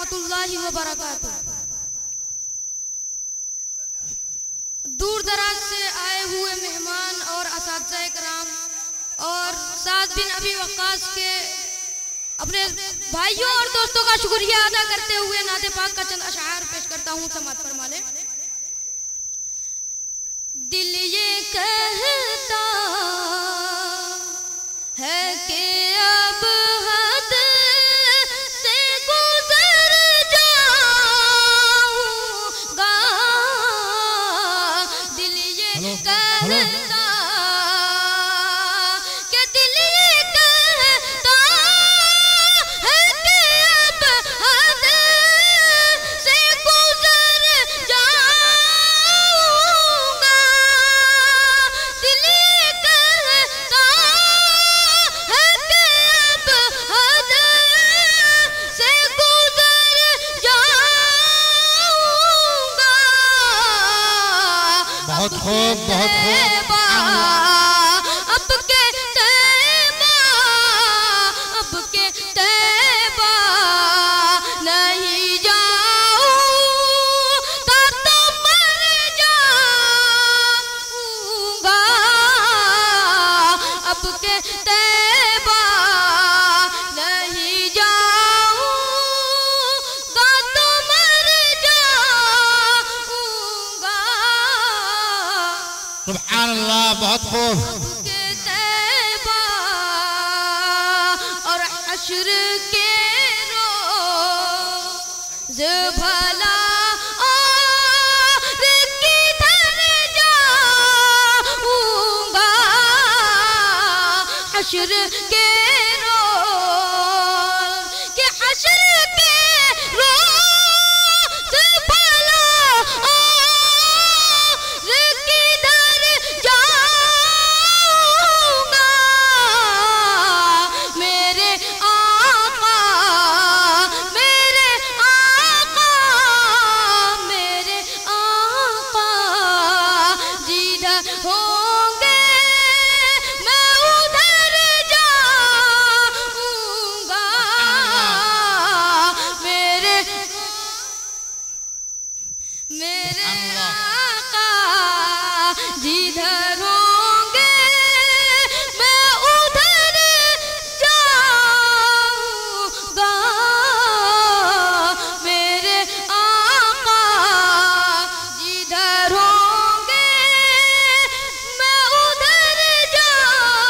रहमतुल्लाहि व बरकातुहू। दूर दराज से आए हुए मेहमान और असातिज़ा कराम और साद बिन अबी वक्कास के अपने भाइयों और दोस्तों का शुक्रिया अदा करते हुए नाते पाक का चंद अशआर पेश करता हूँ। समात फरमा ले। दिल ये कहता है कि अब हद से गुजर जाऊंगा। दिल ये कहता कि दिल ये कहता है कि अब हद से गुजर जाऊंगा। दिल ये कहता है कि अब हद से गुजर जाऊंगा। बहुत खूब, बहुत खूब। अब के तैबा, अब के तैबा नहीं जाऊंगा तो मर जाऊंगा। अब के तैबा नहीं जाऊंगा तो मर जाऊंगा। सुभान अल्लाह, बहुत खूब। के तैबा और हश्र के रोज़ भला और किधर जाऊंगा। हश्र के रोज़ के हश्र के रोज़ भला और किधर जाऊंगा। मेरे आका, मेरे आका, मेरे आका जिधर होंगे मैं उधर जाऊंगा। मेरे मेरे आका जिधर होंगे मैं उधर जाऊंगा। मेरे आका जिधर होंगे मैं उधर जाऊंगा।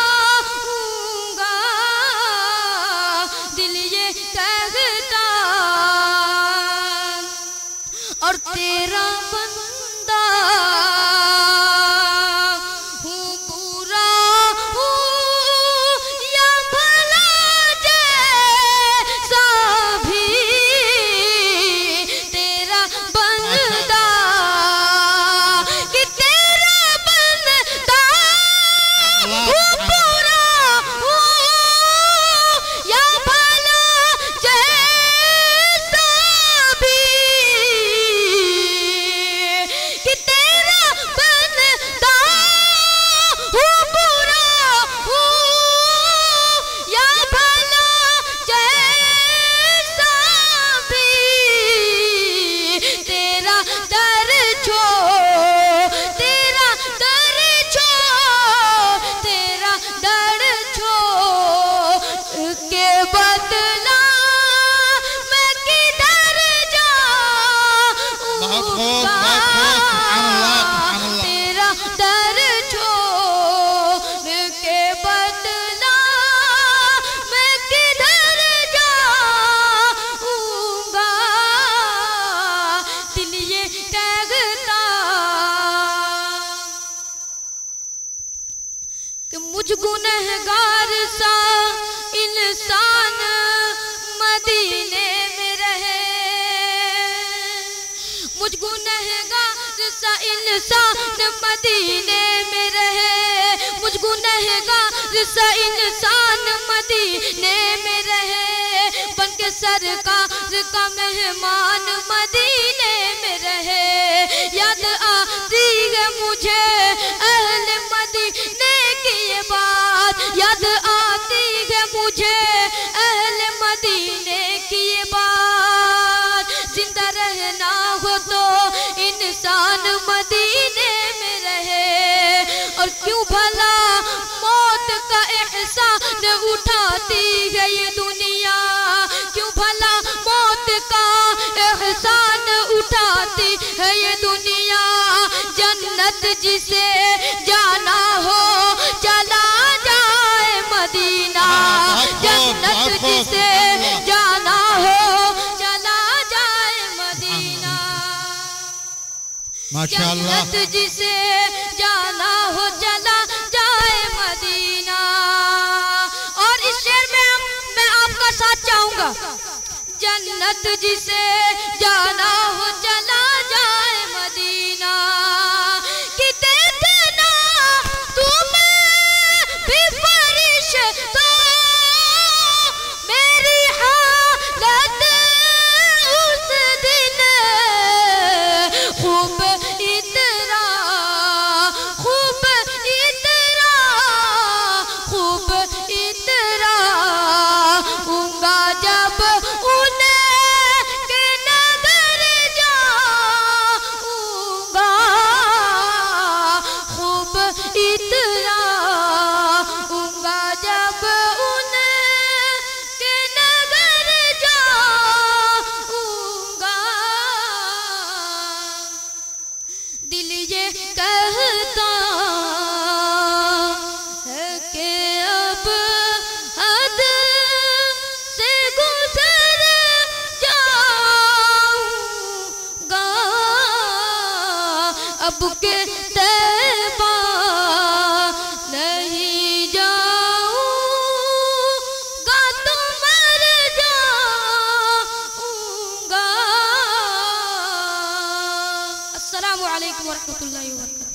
दिल ये कहता और तेरा बंदा हूँ, बुरा हूँ या भला जैसा भी तेरा बंदा कि तेरा बंदा हूँ, बुरा हूँ या भला जैसा भी कि तेरा बंदा हूँ, बुरा हूँ या भला जैसा भी तेरा दर छोड़, तेरा दर छोड़, तेरा दर छोड़ के बदला मैं किधर बहुत खूब, जाऊंगा। बहुत खूब। सुभान अल्लाह, सुभान अल्लाह। तेरा दर छोड़ के बदला मैं किधर जाऊंगा। दिल ये कहता कि मुझ गुनहगार सा इंसान मदीने में रहे। मुझ गुनहगार सा इंसान मदीने में रहे। मुझ गुनहगार सा इंसान मदीने में रहे। बन के सरकार का मेहमान मदीने में रहे। याद आती है मुझे अहले मदीने की ये बात, याद आती है मुझे अहले मदीने की ये बात। जाती है ये दुनिया, क्यों भला मौत का एहसान उठाती है ये दुनिया। जन्नत जिसे जाना हो चला जाए मदीना, जन्नत जिसे जाना हो चला जाए मदीना। माशाअल्लाह। जन्नत जिसे जाना हो चला जाए मदीना। और इस शेर में मैं आपका साथ चाहूंगा। जन्नत जिसे जाना हो चला जाए मदीना। कि देखना तुम्हें भी फरिश्तों मेरी हालत उस दिन, खूब इतना खूब इतना खूब इतना होगा जब उन्हें के नगर जाऊंगा। खूब इतना होगा जब उन्हें के नगर जाऊंगा। दिल ये कहता है कि अब हद से गुजर जाऊंगा। अब के तैबा नहीं जाऊंगा तो मर जाऊंगा। अस्सलामु अलैकुम वरहमतुल्लाहि वबरकातुहू।